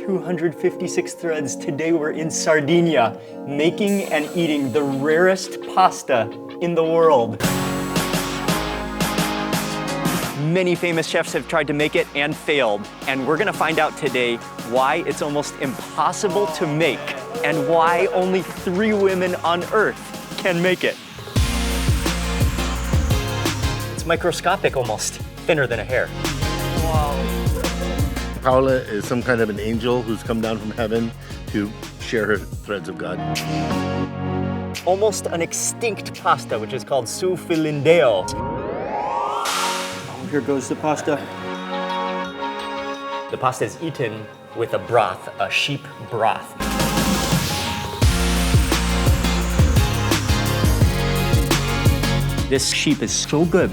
256 threads. Today we're in Sardinia, making and eating the rarest pasta in the world. Many famous chefs have tried to make it and failed, and we're gonna find out today why it's almost impossible to make and why only 3 women on Earth can make it. It's microscopic almost, thinner than a hair. Wow. Paola is some kind of an angel who's come down from heaven to share her threads of God. Almost an extinct pasta, which is called Su Filindeu. Here goes the pasta. The pasta is eaten with a broth, a sheep broth. This sheep is so good.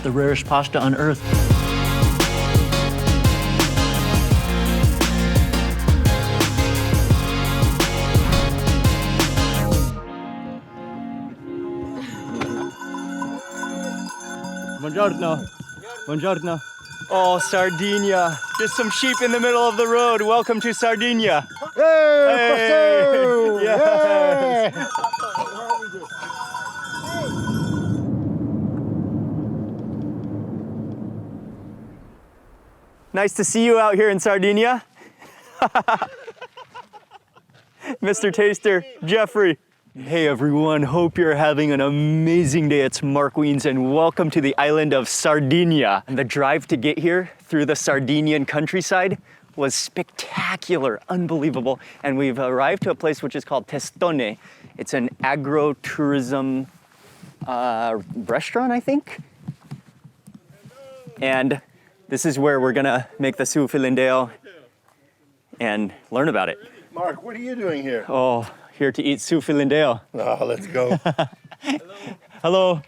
The rarest pasta on earth. Buongiorno. Buongiorno. Oh, Sardinia. Just some sheep in the middle of the road. Welcome to Sardinia. Hey! Yes. Nice to see you out here in Sardinia. Mr. Taster, Jeffrey. Hey everyone, hope you're having an amazing day. It's Mark Wiens and welcome to the island of Sardinia. And the drive to get here through the Sardinian countryside was spectacular, unbelievable. And we've arrived to a place which is called Testone. It's an agro-tourism restaurant, I think. And this is where we're gonna make the Su Filindeu and learn about it. Mark, what are you doing here? Oh, here to eat Su Filindeu. Oh, let's go. Hello.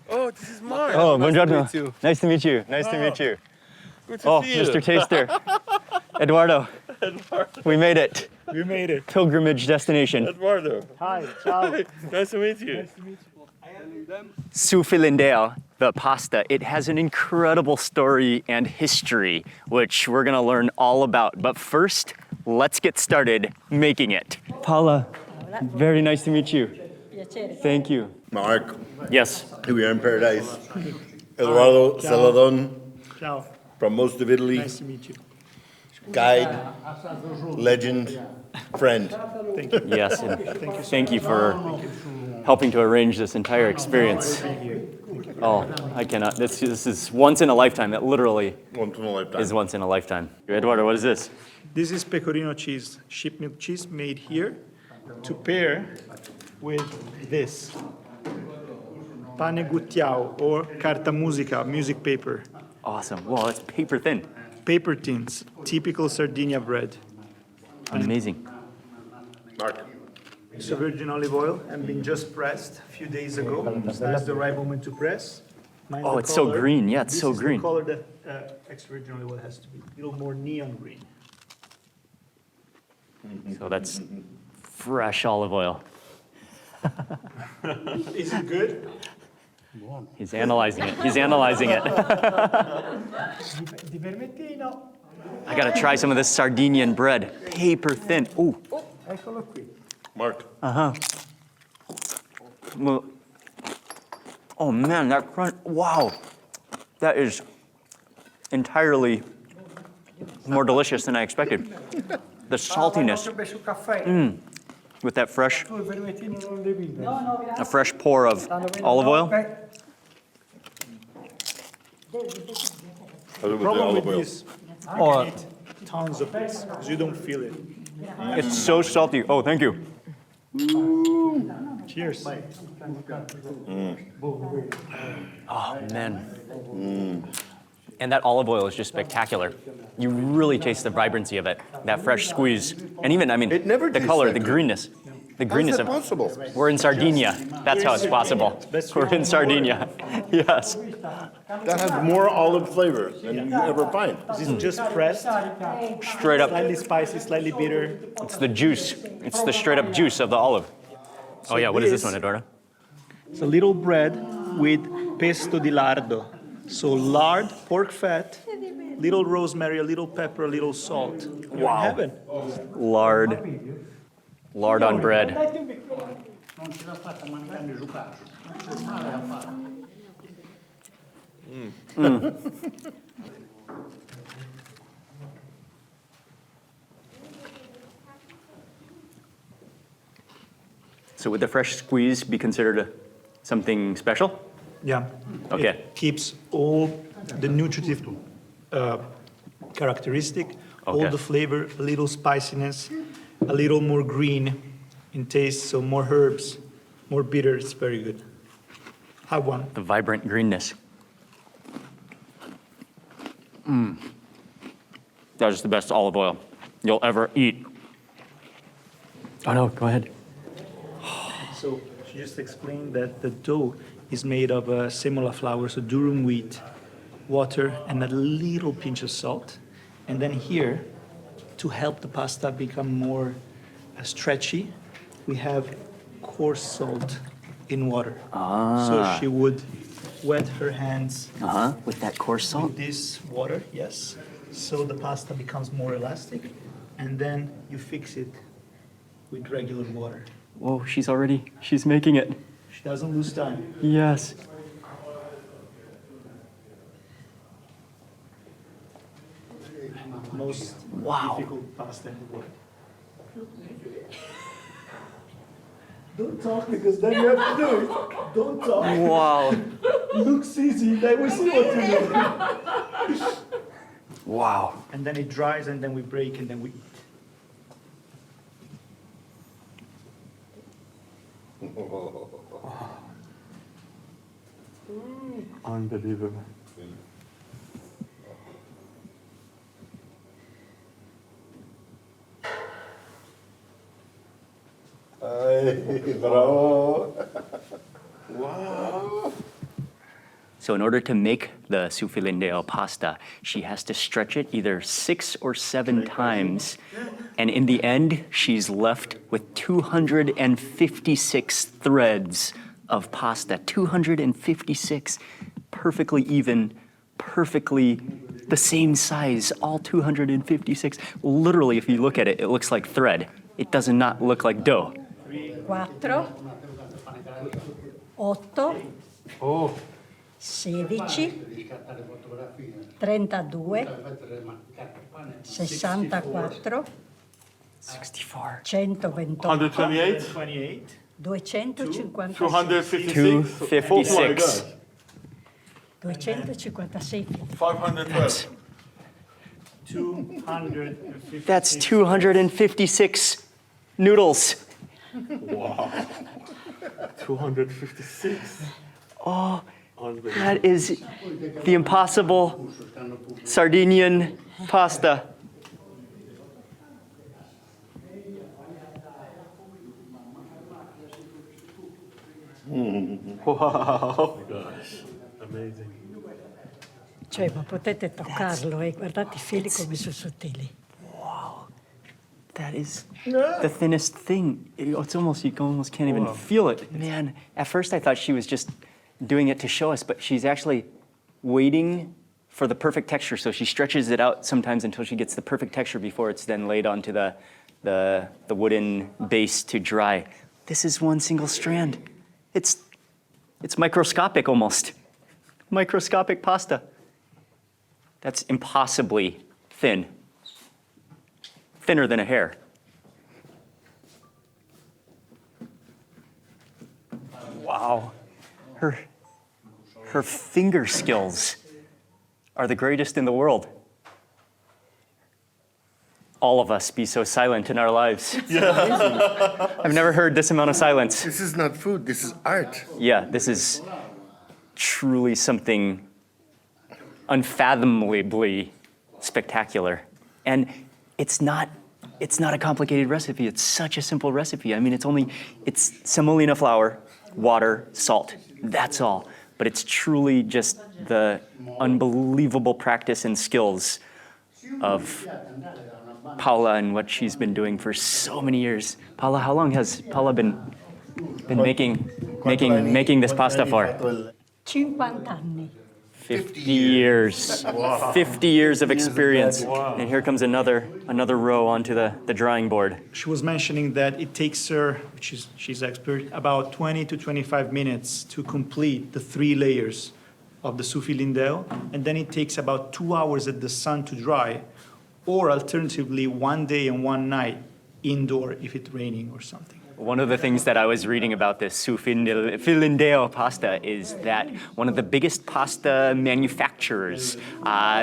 Oh, this is Mark. Oh, buongiorno. Nice to meet you. Nice to meet you. Nice to meet you. Good to Oh, see you. Mr. Taster. Eduardo. We made it. We made it. Pilgrimage destination. Eduardo. Hi, ciao. Nice to meet you. Su Filindeu, the pasta, it has an incredible story and history, which we're gonna learn all about. But first, let's get started making it. Paola, very nice to meet you. Thank you. Mark, Yes. here we are in paradise. Eduardo Celadon Ciao. from most of Italy, Nice to meet you. guide, legend, friend. Thank you. Yes, and thank you for helping to arrange this entire experience. Oh, I cannot. This is once in a lifetime. It literally Once in a lifetime. is once in a lifetime. Eduardo, what is this? This is pecorino cheese, sheep milk cheese made here to pair with this. Pane guttiao or carta musica, music paper. Awesome. Wow, it's paper thin. Paper tins, typical Sardinia bread. Amazing. Mark, Extra virgin olive oil and been just pressed a few days ago. That's the right moment to press. Mind Oh, the it's so color. green. Yeah, it's so This green. is the color that extra virgin olive oil has to be. A little more neon green. So that's fresh olive oil. Is it good? He's analyzing it. He's analyzing it. Di vermettino. I gotta try some of this Sardinian bread. Paper thin. Ooh. Eccolo qui. Mark, Well, oh man, that crunch. Wow. That is entirely more delicious than I expected. The saltiness. With that fresh, a fresh pour of olive oil. how's it with the Problem olive with oil? this, you Oh. can eat tons of this because you don't feel it. It's so salty. Oh, thank you. Cheers. Oh man. And that olive oil is just spectacular. You really taste the vibrancy of it, that fresh squeeze. And even, I mean, It never the tastes color, that the good. greenness. The How's greenness that of possible? We're in Sardinia. That's how it's possible. We're in Sardinia. Yes. That has more olive flavor than you ever find. This is just pressed, Straight up. slightly spicy, slightly bitter. It's the juice. It's the straight up juice of the olive. Oh yeah, what is this one, Eduardo? It's a little bread with pesto di lardo. So lard, pork fat, little rosemary, a little pepper, a little salt. You're Wow. in heaven. Lard on bread. So would the fresh squeeze be considered something special? Yeah. Okay. It keeps all the nutritive characteristic, all Okay. the flavor, a little spiciness, a little more green in taste, so more herbs, more bitter. It's very good. Have one. The vibrant greenness. That is the best olive oil you'll ever eat. Oh no, go ahead. So she just explained that the dough is made of semola flour, so durum wheat, water, and a little pinch of salt. And then here, to help the pasta become more stretchy, we have coarse salt in water. So she would wet her hands With that coarse salt. with this water, yes. So the pasta becomes more elastic, and then you fix it with regular water. Whoa, she's making it. She doesn't lose time. Yes. Most Wow. difficult pasta in the world. Don't talk because then you have to do it. Don't talk. Wow. Looks easy, then we see what you do. Wow. And then it dries, and then we break, and then we eat. Unbelievable. Bravo. So in order to make the Su Filindeu pasta, she has to stretch it either 6 or 7 times. And in the end, she's left with 256 threads of pasta. 256, perfectly even, perfectly the same size, all 256. Literally, if you look at it, it looks like thread. It does not look like dough. 4, 8, 16, 32, 64, 64. 128, 128, 28, 256, 256, 256. 256, 512. 250. That's 256 noodles. 256. Oh, Unbelievable. that is the impossible Sardinian pasta. Wow. Gosh, amazing. cioè, ma potete toccarlo e guardate i fili come sono sottili. That is the thinnest thing. It's almost, you almost can't even feel it. Man, at first I thought she was just doing it to show us, but she's actually waiting for the perfect texture. So she stretches it out sometimes until she gets the perfect texture before it's then laid onto the wooden base to dry. This is one single strand. It's microscopic almost. Microscopic pasta. That's impossibly thin. Thinner than a hair. Wow. Her finger skills are the greatest in the world. All of us be so silent in our lives. I've never heard this amount of silence. This is not food, this is art. Yeah, this is truly something unfathomably spectacular. And it's not a complicated recipe. It's such a simple recipe. I mean, it's semolina flour, water, salt. That's all. But it's truly just the unbelievable practice and skills of Paola and what she's been doing for so many years. Paola, how long has Paola been making this pasta for? 50 anni. 50 years. 50 years of experience. And here comes another row onto the drying board. She was mentioning that it takes her, she's expert, about 20 to 25 minutes to complete the 3 layers of the Su Filindeu, and then it takes about 2 hours at the sun to dry, or alternatively 1 day and 1 night indoor if it's raining or something. One of the things that I was reading about this Su Filindeu pasta is that one of the biggest pasta manufacturers,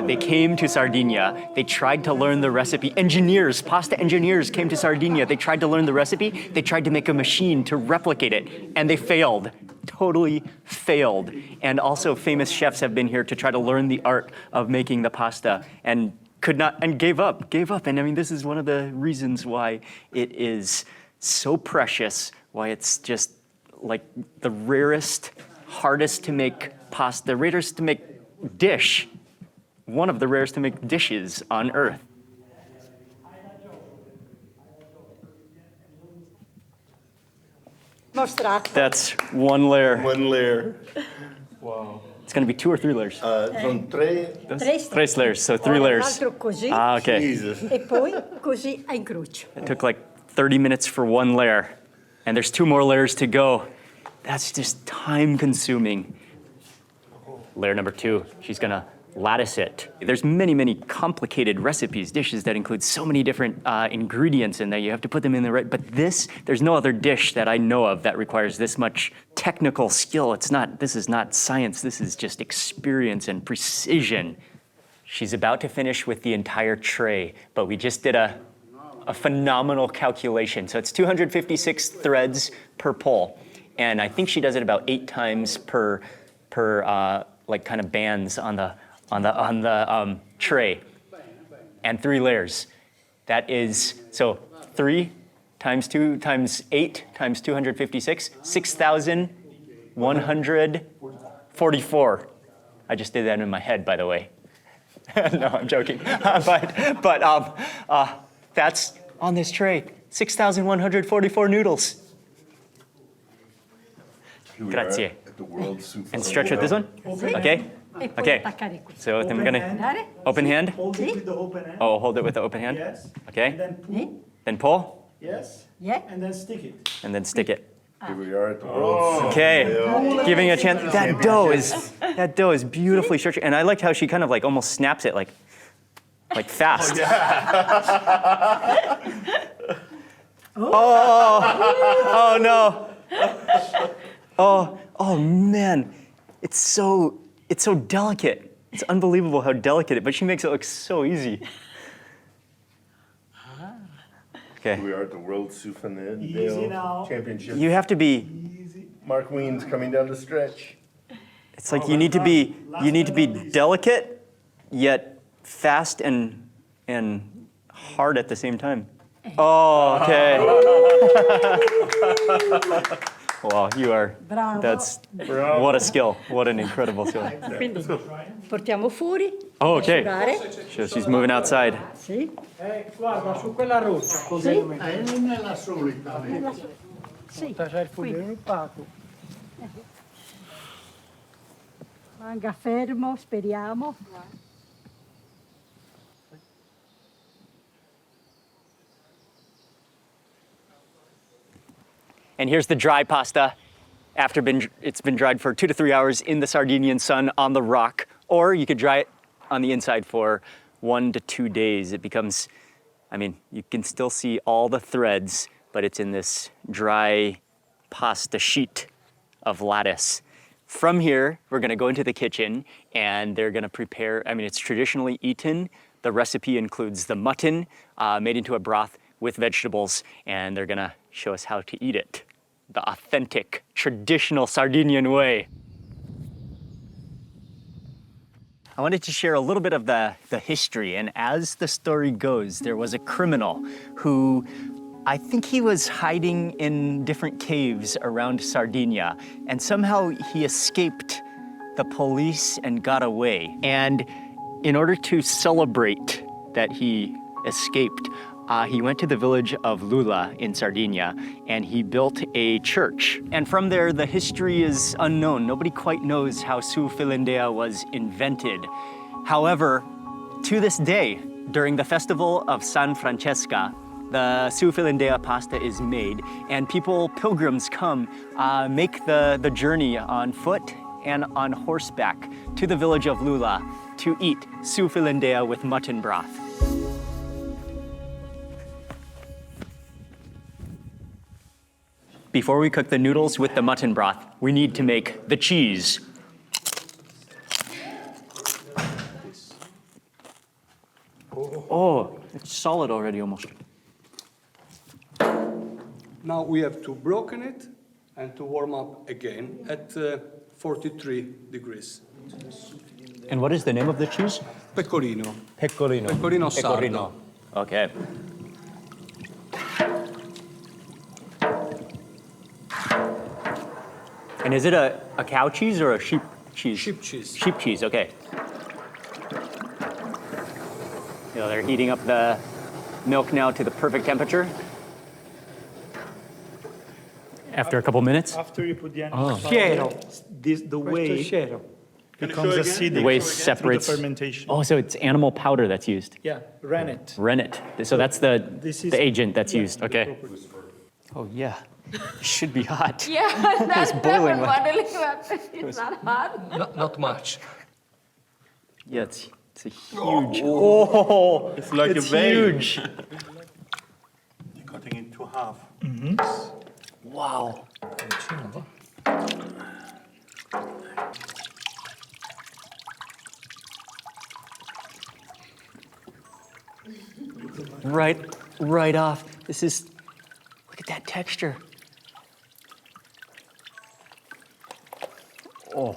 they came to Sardinia. They tried to learn the recipe. Pasta engineers came to Sardinia. They tried to learn the recipe. They tried to make a machine to replicate it, and they failed. Totally failed. And also famous chefs have been here to try to learn the art of making the pasta and could not, and gave up. And I mean, this is one of the reasons why it is so precious, why it's just like the rarest, hardest to make pasta, the rarest to make dish, one of the rarest to make dishes on earth. Mostrate. That's one layer. 1 layer. Wow. It's gonna be 2 or 3 layers. Sono 3. Three layers, so 3 layers. L'altro così Ah, okay. Jesus. e poi così a incrocio. It took like 30 minutes for 1 layer, and there's 2 more layers to go. That's just time consuming. Layer number 2, she's gonna lattice it. There's many, many complicated recipes, dishes that include so many different ingredients in there. You have to put them in the right, but there's no other dish that I know of that requires this much technical skill. This is not science, this is just experience and precision. She's about to finish with the entire tray, but we just did a phenomenal calculation. So it's 256 threads per pole. And I think she does it about 8 times per like kind of bands on the tray, and 3 layers. That is, so 3 times 2 times 8 times 256, 6,144. I just did that in my head, by the way. No, I'm joking. but that's on this tray, 6,144 noodles. Grazie. At the World Su And stretch with this one, okay? E poi Okay. attaccare qui. So I'm gonna, Guardare. open hand? Hold it with the open hand. Oh, hold it with the open hand? Yes. And Okay, then pull. then pull, Yes. Yeah. And then stick it. and then stick it. Here we are at the World Okay, giving a chance. That dough is beautifully stretched, and I liked how she kind of like almost snaps it like fast. Oh no. Oh man, it's so delicate. It's unbelievable how delicate it, but she makes it look so easy. Here Okay, we are at the World Su Easy Filindeu now. Championship. you have to be. Easy. Mark Wien's coming down the stretch. It's like you need to be delicate, yet fast and hard at the same time. Oh, okay. Wow, you are. Bravo. That's what a skill. What an incredible skill. Quindi portiamo fuori. Oh, okay. Asciugare. So she's moving outside. Sì. Guarda, su quella rossa, così Sì. non è la solita. Sì. C'è il Qui. foglio opaco. Manga fermo, speriamo. And here's the dry pasta after it's been dried for 2 to 3 hours in the Sardinian sun on the rock, or you could dry it on the inside for 1 to 2 days. It becomes, I mean, you can still see all the threads, but it's in this dry pasta sheet of lattice. From here, we're gonna go into the kitchen and they're gonna prepare, I mean, it's traditionally eaten. The recipe includes the mutton made into a broth with vegetables, and they're gonna show us how to eat it the authentic, traditional Sardinian way. I wanted to share a little bit of the history, and as the story goes, there was a criminal who, I think he was hiding in different caves around Sardinia, and somehow he escaped the police and got away. And in order to celebrate that he escaped, he went to the village of Lula in Sardinia and he built a church. And from there, the history is unknown. Nobody quite knows how Su Filindeu was invented. However, to this day, during the festival of San Francesca, the Su Filindeu pasta is made, and pilgrims come, make the journey on foot and on horseback to the village of Lula to eat Su Filindeu with mutton broth. Before we cook the noodles with the mutton broth, we need to make the cheese. Oh, it's solid already almost. Now we have to broken it and to warm up again at 43 degrees. And what is the name of the cheese? Pecorino. Pecorino. Pecorino sardo. Okay. And is it a cow cheese or a sheep cheese? Sheep cheese. Sheep cheese, okay. They're heating up the milk now to the perfect temperature. After a couple minutes? After you put the animal Scero. the whey Scero. becomes acidic. The whey through separates. the fermentation. Oh, so it's animal powder that's used. Yeah, rennet. Rennet. So that's the is- agent that's used. the Okay. proper- Oh yeah. It should be hot. Yeah, that's boiling the like- modeling weapon. It's not hot. Not much. Yeah, it's a huge. Oh, It's like it's a vein. huge. You're cutting it to half. Wow. Right off. This is, look at that texture. Oh.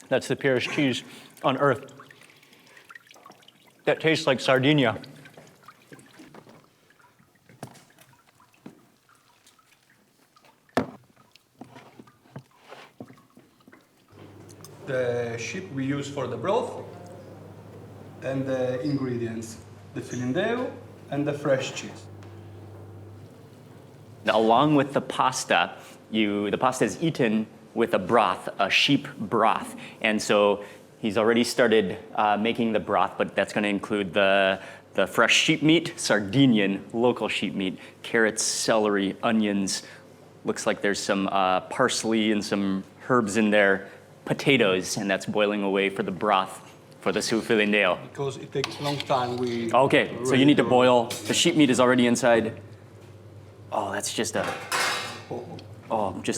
That's the purest cheese on earth. That tastes like Sardinia. The sheep we use for the broth and the ingredients, the filindeu and the fresh cheese. Along with the pasta, the pasta is eaten with a broth, a sheep broth. And so he's already started making the broth, but that's going to include the fresh sheep meat, Sardinian, local sheep meat, carrots, celery, onions. Looks like there's some parsley and some herbs in there, potatoes, and that's boiling away for the broth for the Su Filindeu. Because it takes a long time. Okay, so you need to boil. The sheep meat is already inside. Oh, that's just a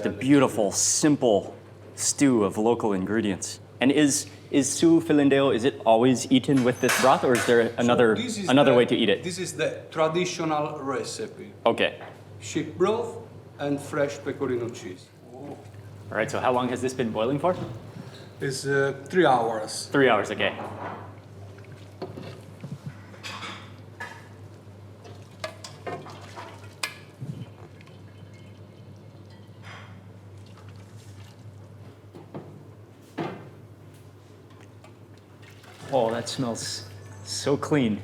beautiful, simple stew of local ingredients. And is Su Filindeu, is it always eaten with this broth, or is there another way to eat it? This is the traditional recipe. Okay. Sheep broth and fresh pecorino cheese. All right, so how long has this been boiling for? It's 3 hours. 3 hours, okay. Oh, that smells so clean.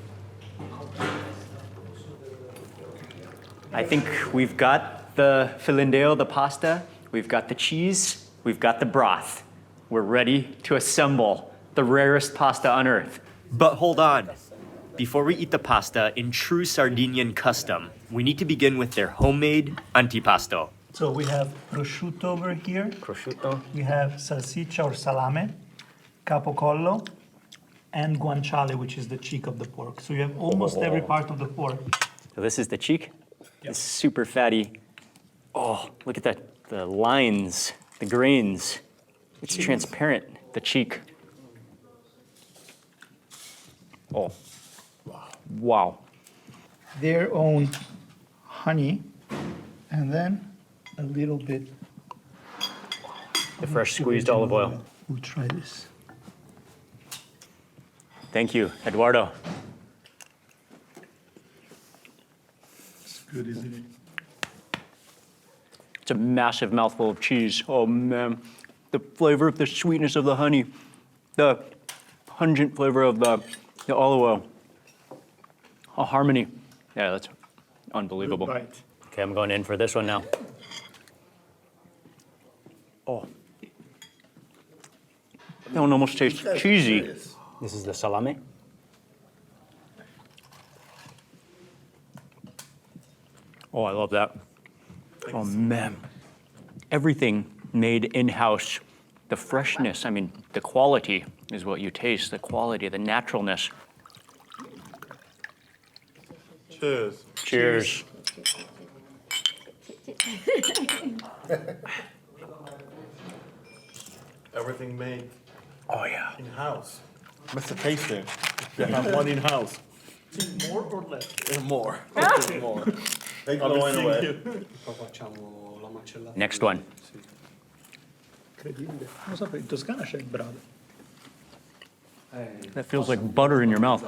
I think we've got the filindeu, the pasta, we've got the cheese, we've got the broth. We're ready to assemble the rarest pasta on earth. But hold on. Before we eat the pasta, in true Sardinian custom, we need to begin with their homemade antipasto. So we have prosciutto over here. Prosciutto. We have salsiccia or salame, capocollo, and guanciale, which is the cheek of the pork. So you have almost every part of the pork. So this is the cheek. It's super fatty. Oh, look at that, the lines, the grains. It's transparent, the cheek. Oh, wow. Their own honey, and then a little bit The fresh squeezed olive oil. We'll try this. Thank you, Eduardo. It's good, isn't it? It's a massive mouthful of cheese. Oh man, the flavor of the sweetness of the honey, the pungent flavor of the olive oil. A harmony. Yeah, that's unbelievable. Right. Okay, I'm going in for this one now. Oh. That one almost tastes cheesy. This is the salami. Oh, I love that. Oh, man. Everything made in-house. The freshness, I mean, the quality is what you taste, the quality, the naturalness. Cheers. Cheers. Everything made Oh, yeah. in-house. Mr. Taster, you have one in-house. More or less? More. More. Take the wine away. Poi facciamo la macellata. Next one. Sì. Incredibile. Non so, in Toscana c'è il brado. That feels like butter in your mouth.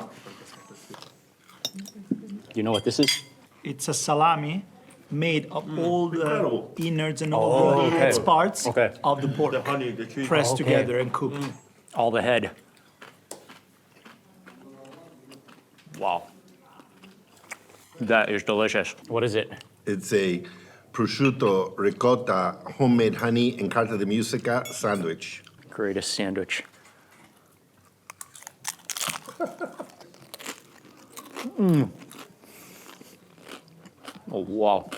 You know what this is? It's a salami made of all the incredible. innards and all the okay. parts Okay. of the pork. The honey, the cheese. Pressed Okay. together and cooked. All the head. Wow. That is delicious. What is it? It's a prosciutto, ricotta, homemade honey, and carta de musica sandwich. Greatest sandwich. Oh, wow.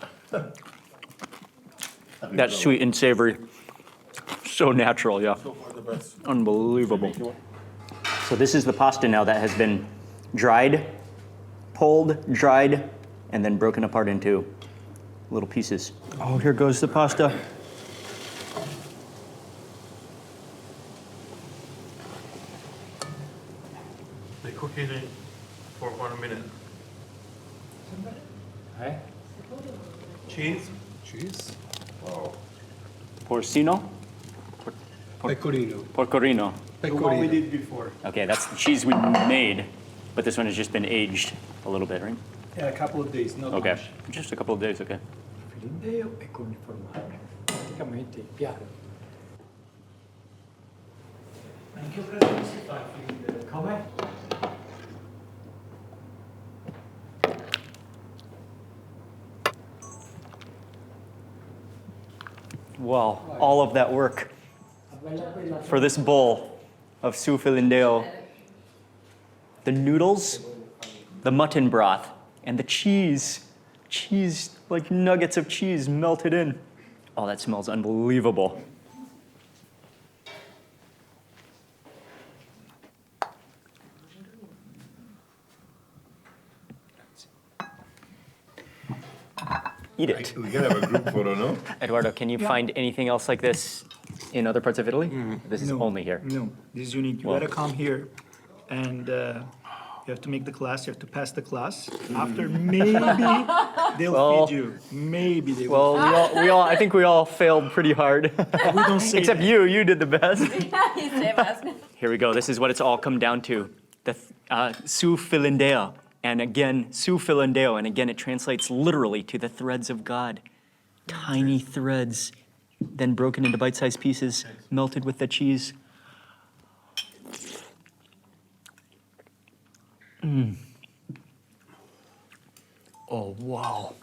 That's sweet and savory. So natural, yeah. Unbelievable. So this is the pasta now that has been dried, pulled, dried, and then broken apart into little pieces. Oh, here goes the pasta. They cook it in for 1 minute. Cheese. Cheese. Porcino? Pecorino. Porcorino. The one we Pecorino. did before. Okay, that's the cheese we made, but this one has just been aged a little bit, right? Yeah, a couple of days, not Okay, much. just a couple of days, okay. Filindeu e con il formaggio. Praticamente il piatto. Ma in che occasione si fa il filindeu? Come? Well, all of that work for this bowl of Su Filindeu. The noodles, the mutton broth, and the cheese. Cheese, like nuggets of cheese melted in. Oh, that smells unbelievable. Eat it. We gotta have a group photo, no? Eduardo, can you find anything else like this in other parts of Italy? This is only here. No, this is unique. You Well- gotta come here and you have to make the class, you have to pass the class. After maybe they'll Well- feed you. Maybe they will. Well, I think we all failed pretty hard. We don't say Except that. you did the best. He saved us. Here we go. This is what it's all come down to. The Su Filindeu. And again, Su Filindeu. And again, it translates literally to the threads of God. Tiny threads, then broken into bite-sized pieces, melted with the cheese. Oh, wow.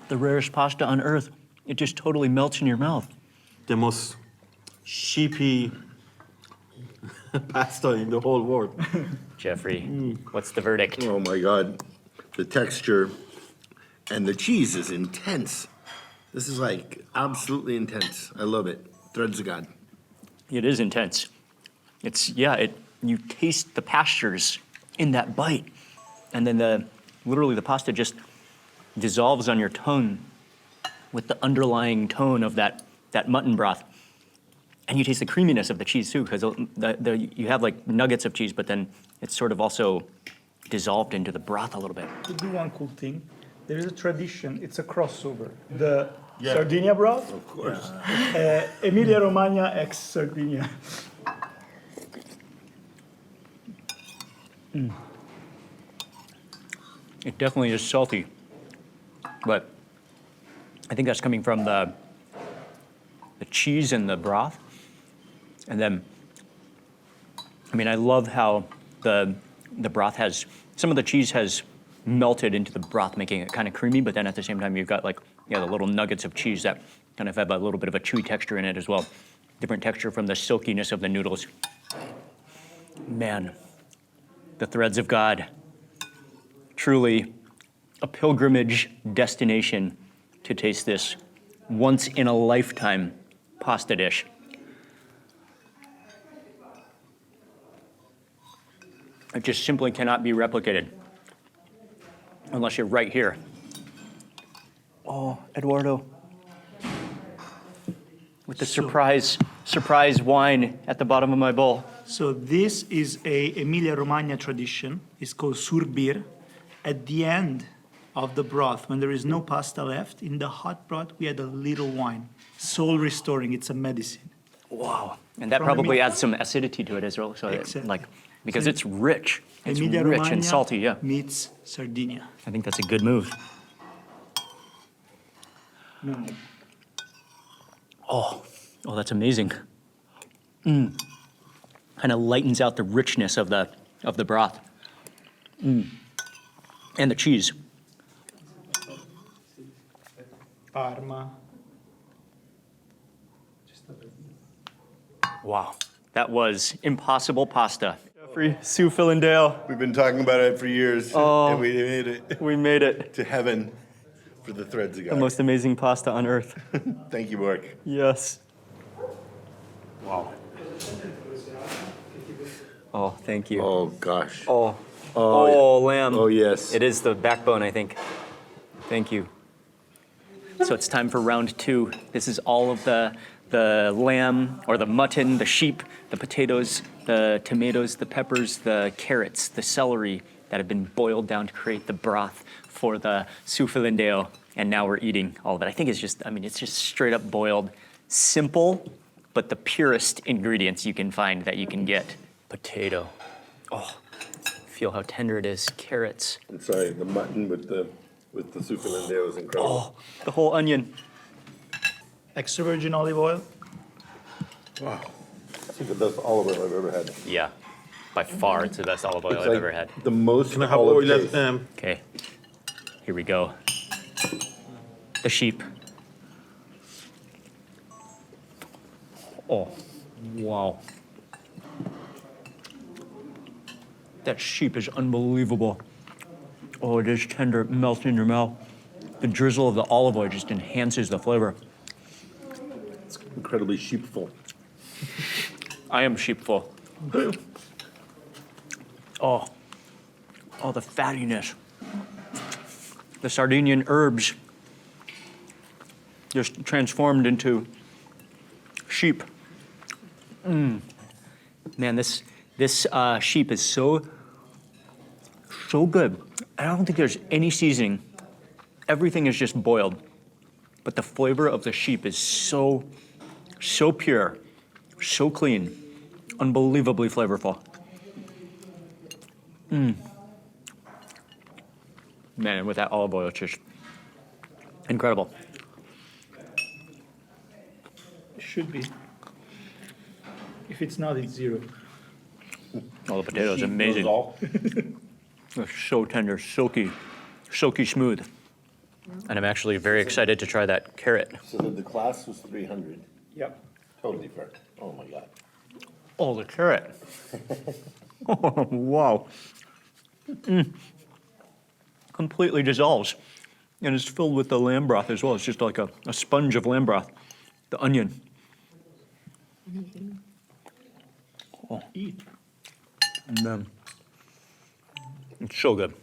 The rarest pasta on earth. It just totally melts in your mouth. The most sheepy pasta in the whole world. Jeffrey, what's the verdict? Oh my God. The texture and the cheese is intense. This is like absolutely intense. I love it. Threads of God. It is intense. You taste the pastures in that bite. And then literally the pasta just dissolves on your tongue with the underlying tone of that mutton broth. And you taste the creaminess of the cheese too, because you have like nuggets of cheese, but then it's sort of also dissolved into the broth a little bit. To do one cool thing, there is a tradition, it's a crossover. The Sardinia broth, Of course. Emilia Romagna ex Sardinia. It definitely is salty, but I think that's coming from the cheese and the broth. And then I mean, I love how the broth has, some of the cheese has melted into the broth, making it kind of creamy, but then at the same time, you've got like, yeah, the little nuggets of cheese that kind of have a little bit of a chewy texture in it as well. Different texture from the silkiness of the noodles. Man, the threads of God. Truly a pilgrimage destination to taste this once in a lifetime pasta dish. It just simply cannot be replicated unless you're right here. Oh, Eduardo. With the surprise wine at the bottom of my bowl. So this is a Emilia-Romagna tradition. It's called surbir. At the end of the broth, when there is no pasta left, in the hot broth, we add a little wine. Soul restoring, it's a medicine. Wow. And that From probably Emilia- adds some acidity to it as well. So Exactly. like, because it's rich. It's rich Emilia-Romagna and salty, yeah. meets Sardinia. I think that's a good move. Oh, that's amazing. Kind of lightens out the richness of the broth. And the cheese. Parma. Wow, that was impossible pasta. Jeffrey, Su Filindeu, We've been talking about it for years, and we made it we made it. to heaven for the threads of The God. most amazing pasta on earth. Thank you, Mark. Yes. Wow. Oh, thank you. Oh, gosh. Oh, lamb. Oh, yes. It is the backbone, I think. Thank you. So it's time for round two. This is all of the lamb or the mutton, the sheep, the potatoes, the tomatoes, the peppers, the carrots, the celery that have been boiled down to create the broth for the Su Filindeu. And now we're eating all of it. I think it's just straight up boiled. Simple, but the purest ingredients you can find that you can get. Potato. Oh, feel how tender it is. Carrots. I'm sorry, the mutton with the Su Filindeu is incredible. Oh, the whole onion. Extra virgin olive oil. Wow. It's the best olive oil I've ever had. Yeah, by far it's the best olive oil It's I've like ever had. the most Can I have olive oil taste. Okay, here we go. The sheep. Oh, wow. That sheep is unbelievable. Oh, it is tender, it melts in your mouth. The drizzle of the olive oil just enhances the flavor. It's incredibly sheepful. I am sheepful. Oh, the fattiness. The Sardinian herbs just transformed into sheep. Man, this sheep is so good. I don't think there's any seasoning. Everything is just boiled. But the flavor of the sheep is so pure, so clean, unbelievably flavorful. Man, and with that olive oil, it's just incredible. Should be. If it's not, it's zero. Oh, the potato is Sheep amazing. knows all. It's so tender, silky smooth. And I'm actually very excited to try that carrot. So the class was 300. Yep. Totally fair. Oh, my God. Oh, the carrot. Oh, wow. Completely dissolves. And it's filled with the lamb broth as well. It's just like a sponge of lamb broth. The onion. Oh. And then, it's so good.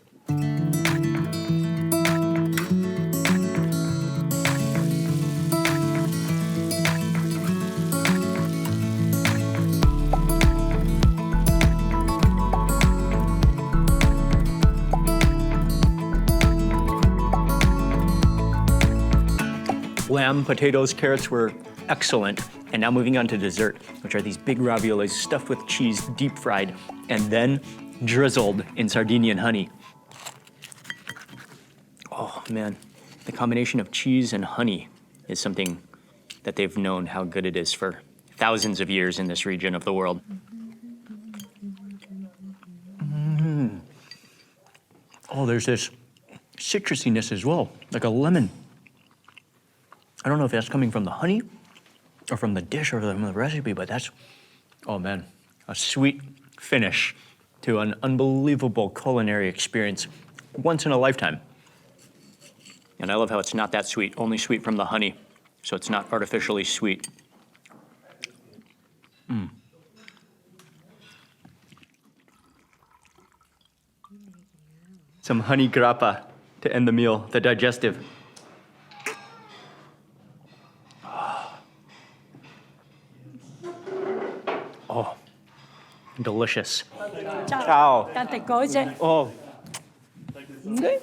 Lamb, potatoes, carrots were excellent. And now moving on to dessert, which are these big raviolis stuffed with cheese, deep fried, and then drizzled in Sardinian honey. Oh man, the combination of cheese and honey is something that they've known how good it is for thousands of years in this region of the world. Oh, there's this citrusiness as well, like a lemon. I don't know if that's coming from the honey or from the dish or from the recipe, but that's, oh man, a sweet finish to an unbelievable culinary experience once in a lifetime. And I love how it's not that sweet, only sweet from the honey, so it's not artificially sweet. Some honey grappa to end the meal, the digestive. Oh, delicious. Ciao. Tante cose. Oh,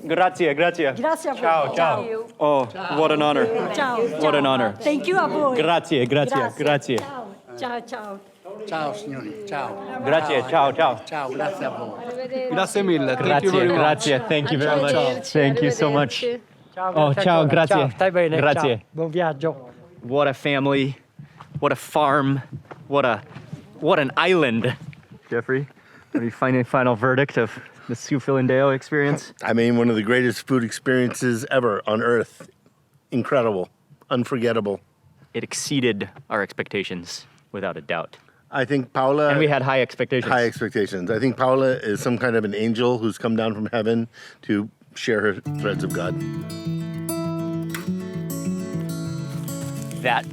grazie, grazie. Grazie a voi. Ciao, ciao. Oh, what an honor. Ciao. What an honor. Thank you a voi. Grazie, grazie, grazie. Ciao, ciao, ciao. Ciao signori, ciao. Grazie, ciao, ciao. Ciao, grazie a voi. Grazie mille. Thank you Grazie, very much. grazie. Thank you very much. Thank you so much. Ciao, Oh, grazie ciao, ancora. grazie. Ciao, stai bene. Grazie. Ciao. Buon viaggio. What a family, what a farm, what an island. Jeffrey, what do you find a final verdict of the Su Filindeu experience? I mean, one of the greatest food experiences ever on earth. Incredible, unforgettable. It exceeded our expectations, without a doubt. I think Paola... And we had high expectations. High expectations. I think Paola is some kind of an angel who's come down from heaven to share her threads of God. That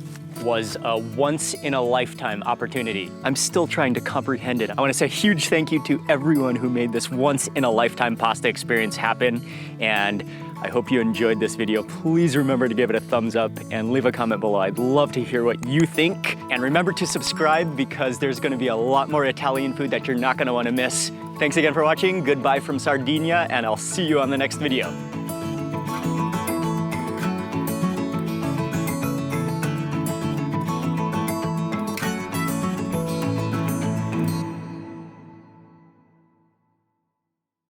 was a once-in-a-lifetime opportunity. I'm still trying to comprehend it. I want to say a huge thank you to everyone who made this once-in-a-lifetime pasta experience happen, and I hope you enjoyed this video. Please remember to give it a thumbs up and leave a comment below. I'd love to hear what you think. And remember to subscribe because there's going to be a lot more Italian food that you're not going to want to miss. Thanks again for watching. Goodbye from Sardinia, and I'll see you on the next video.